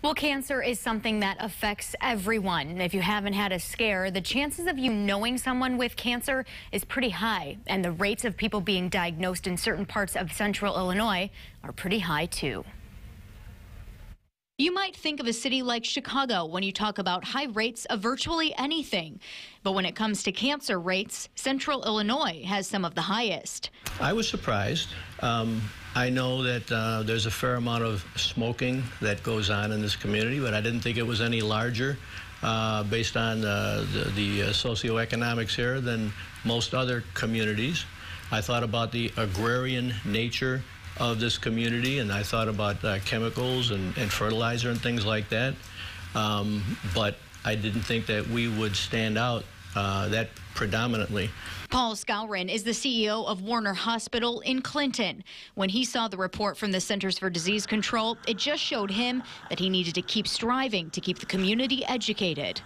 Well, cancer is something that affects everyone. If you haven't had a scare, the chances of you knowing someone with cancer is pretty high, and the rates of people being diagnosed in certain parts of central Illinois are pretty high, too. You might think of a city like Chicago when you talk about high rates of virtually anything. But when it comes to cancer rates, central Illinois has some of the highest. I was surprised. I know that there's a fair amount of smoking that goes on in this community, but I didn't think it was any larger based on the socioeconomics here than most other communities. I thought about the agrarian nature of this community, and I thought about chemicals and fertilizer and things like that, but I didn't think that we would stand out that predominantly. Paul Skowron is the CEO of Warner Hospital in Clinton. When he saw the report from the Centers for Disease Control, it just showed him that he needed to keep striving to keep the community educated.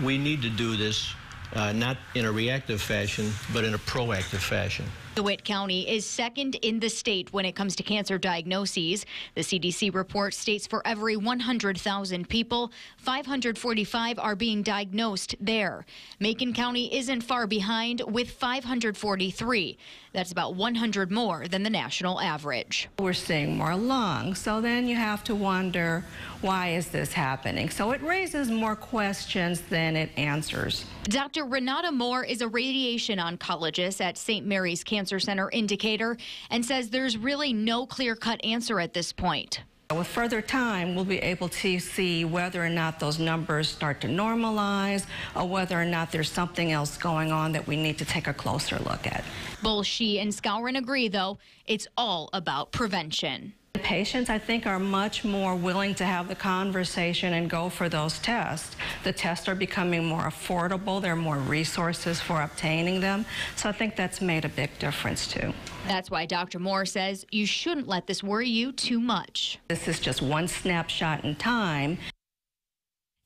We need to do this not in a reactive fashion, but in a proactive fashion. DeWitt County is second in the state when it comes to cancer diagnoses. The CDC report states for every 100,000 people, 545 are being diagnosed there. Macon County isn't far behind with 543. That's about 100 more than the national average. We're seeing more lung, so then you have to wonder, why is this happening? So it raises more questions than it answers. Dr. Renata Moore is a radiation oncologist at St. Mary's Cancer Center in Decatur and says there's really no clear-cut answer at this point. With further time, we'll be able to see whether or not those numbers start to normalize or whether or not there's something else going on that we need to take a closer look at. Both she and Skowron agree, though, it's all about prevention. Patients, I think, are much more willing to have the conversation and go for those tests. The tests are becoming more affordable. There are more resources for obtaining them. So I think that's made a big difference, too. That's why Dr. Moore says you shouldn't let this worry you too much. This is just one snapshot in time.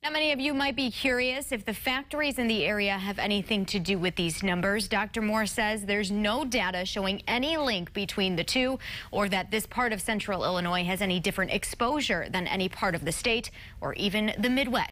Now, many of you might be curious if the factories in the area have anything to do with these numbers. Dr. Moore says there's no data showing any link between the two or that this part of central Illinois has any different exposure than any part of the state or even the Midwest.